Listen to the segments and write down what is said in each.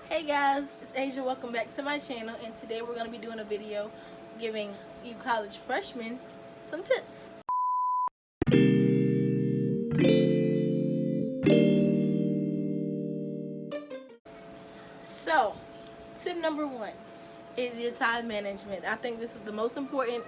Hey guys, it's Asia. Welcome back to my channel, and today we're going to be doing a video giving you college freshmen some tips. So, tip number one is your time management. I think this is the most important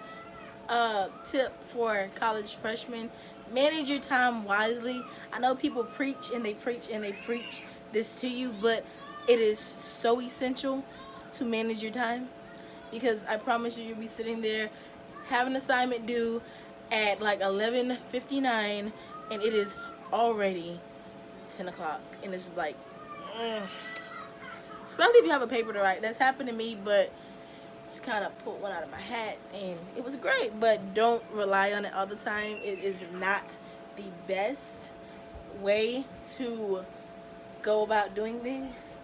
tip for college freshmen. Manage your time wisely. I know people preach and they preach and they preach this to you, but it is so essential to manage your time, because I promise you'll be sitting there, have an assignment due at like 11:59, and it is already 10 o'clock, and it's just like, especially if you have a paper to write. That's happened to me, but just kind of pulled one out of my hat, and it was great. But don't rely on it all the time. It is not the best way to go about doing things.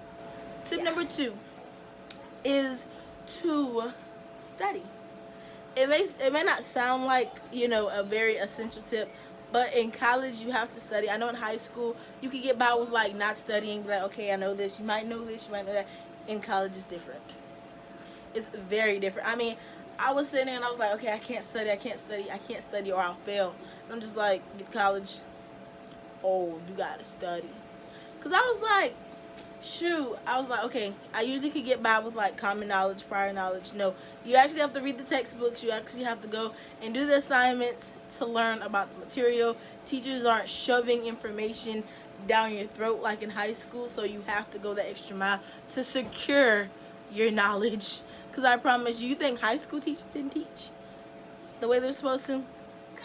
Tip number two is to study. It may not sound like, a very essential tip, but in college you have to study. I know in high school you could get by with like not studying, like, okay, I know this, you might know this, you might know that. In college it's different. It's very different. I mean, I was sitting there and I was like, okay, I can't study or I'll fail. And I'm just like, get college, oh, you gotta study. Because I was like, okay, I usually could get by with like common knowledge, prior knowledge. No, you actually have to read the textbooks. You actually have to go and do the assignments to learn about the material. Teachers aren't shoving information down your throat like in high school, so you have to go the extra mile to secure your knowledge. Because I promise you, think high school teachers didn't teach the way they're supposed to?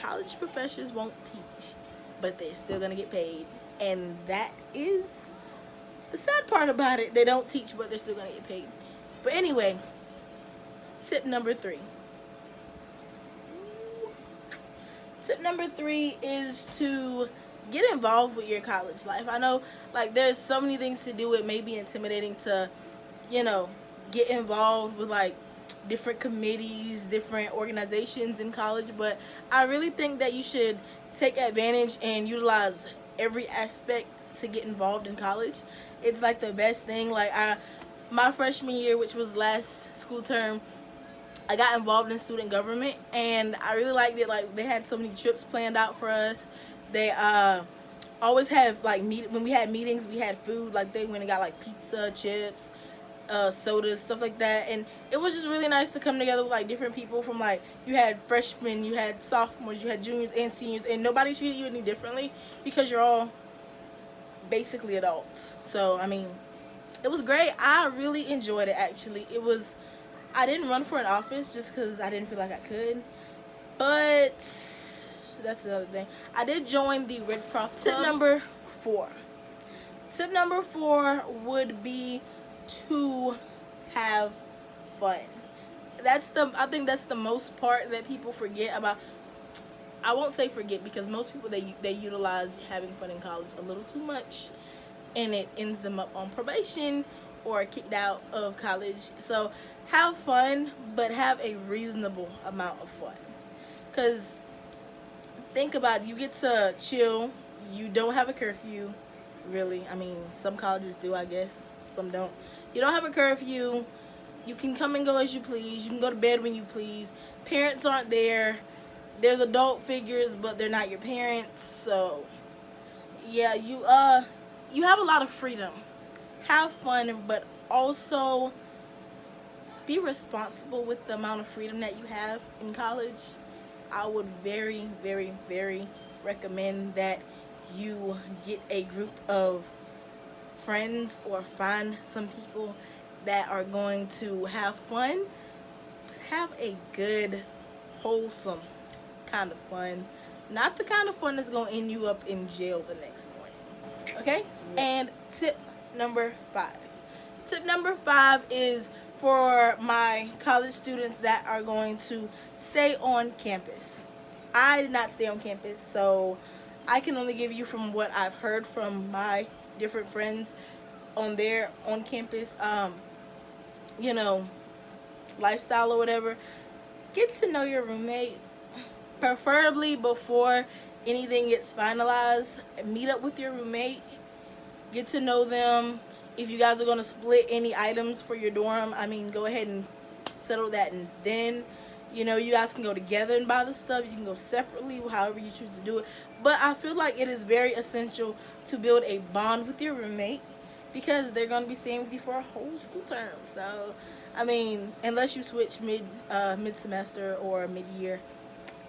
College professors won't teach, but they're still going to get paid. And that is the sad part about it. They don't teach, but they're still going to get paid. But anyway, tip number three. Tip number three is to get involved with your college life. I know, like, there's so many things to do. It may be intimidating to, get involved with like different committees, different organizations in college, but I really think that you should take advantage and utilize every aspect to get involved in college. It's like the best thing. Like, my freshman year, which was last school term, I got involved in student government, and I really liked it. Like, they had so many trips planned out for us. They always have like when we had meetings, we had food. Like, they went and got like pizza, chips, sodas, stuff like that. And it was just really nice to come together with like different people from, like, you had freshmen, you had sophomores, you had juniors and seniors, and nobody treated you any differently because you're all basically adults. So I mean, it was great. I really enjoyed it. Actually, I didn't run for an office just because I didn't feel like I could, but that's another thing. I did join the Red Cross Club. Tip number four would be to have fun. I think that's the most part that people forget about. I won't say forget, because most people, they utilize having fun in college a little too much, and it ends them up on probation or kicked out of college. So have fun, but have a reasonable amount of fun. Because think about it, you get to chill. You don't have a curfew, really. I mean, some colleges do, I guess. Some don't. You don't have a curfew. You can come and go as you please. You can go to bed when you please. Parents aren't there. There's adult figures, but they're not your parents. So yeah, you have a lot of freedom. Have fun, but also be responsible with the amount of freedom that you have in college. I would very, very, very recommend that you get a group of friends or find some people that are going to have fun, but have a good, wholesome kind of fun, not the kind of fun that's going to end you up in jail the next morning. Okay? Yeah. And tip number five is for my college students that are going to stay on campus. I did not stay on campus, so I can only give you from what I've heard from my different friends on their on campus lifestyle or whatever. Get to know your roommate, preferably before anything gets finalized. Meet up with your roommate, get to know them, if you guys are going to split any items for your dorm, I mean, go ahead and settle that, and then, you know, you guys can go together and buy the stuff. You can go separately, however you choose to do it. But I feel like it is very essential to build a bond with your roommate, because they're going to be staying with you for a whole school term. So, I mean, unless you switch mid-semester or mid-year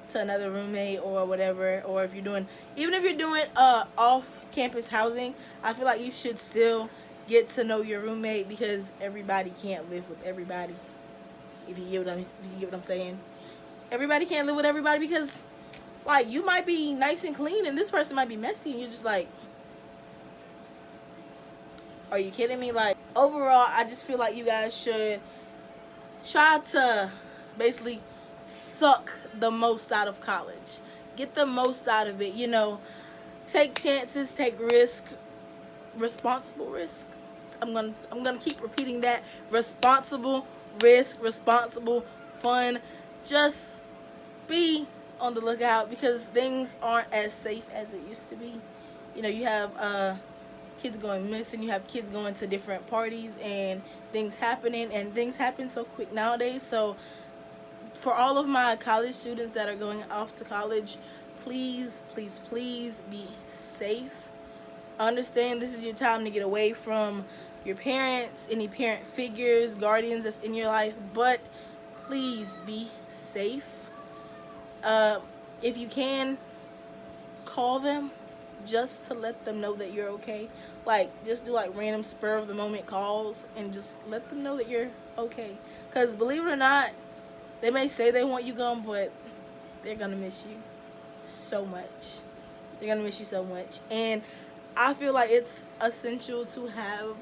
to another roommate or whatever, or if you're doing, even if you're doing off-campus housing, I feel like you should still get to know your roommate, because everybody can't live with everybody. If you get what I'm saying, everybody can't live with everybody, because like you might be nice and clean and this person might be messy, and you're just like, are you kidding me? Like, overall, I just feel like you guys should try to basically suck the most out of college. Get the most out of it, you know. Take chances, take risk, responsible risk. I'm gonna keep repeating that. Responsible risk, responsible fun. Just be on the lookout, because things aren't as safe as it used to be. You know, you have kids going missing, you have kids going to different parties, and things happening, and things happen so quick nowadays. So for all of my college students that are going off to college, please, please, please be safe. Understand this is your time to get away from your parents, any parent figures, guardians that's in your life, but please be safe. If you can, call them just to let them know that you're okay. Like, just do like random spur of the moment calls and just let them know that you're okay. Because believe it or not, they may say they want you gone, but they're gonna miss you so much. They're gonna miss you so much. And I feel like it's essential to have,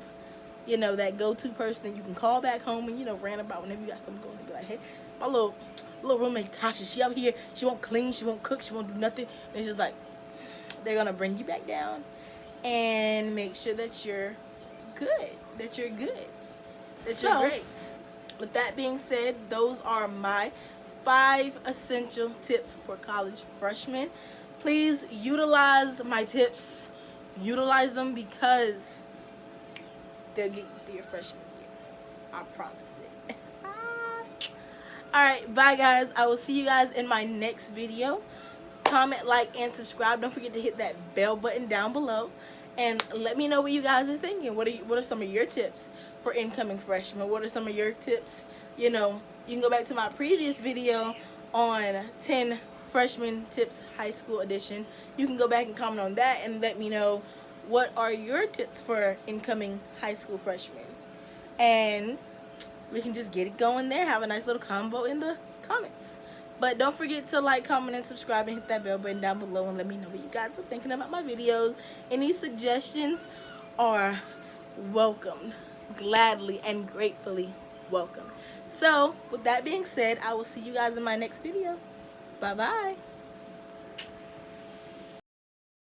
you know, that go-to person that you can call back home and, you know, rant about whenever you got something going, to be like, hey, my little roommate Tasha, she out here, she won't clean, she won't cook, she won't do nothing. And it's just like, they're gonna bring you back down and make sure that you're good, that you're great. With that being said, those are my 5 essential tips for college freshmen. Please utilize my tips. Utilize them, because they'll get you through your freshman year. I promise it. Alright, bye guys. I will see you guys in my next video. Comment, like, and subscribe. Don't forget to hit that bell button down below. And let me know what you guys are thinking. What are some of your tips for incoming freshmen? What are some of your tips? You know, you can go back to my previous video on 10 freshman tips high school edition. You can go back and comment on that and let me know what are your tips for incoming high school freshmen. And we can just get it going there. Have a nice little combo in the comments. But don't forget to like, comment, and subscribe, and hit that bell button down below, and let me know what you guys are thinking about my videos. Any suggestions are welcome. Gladly and gratefully welcome. So, with that being said, I will see you guys in my next video. Bye-bye.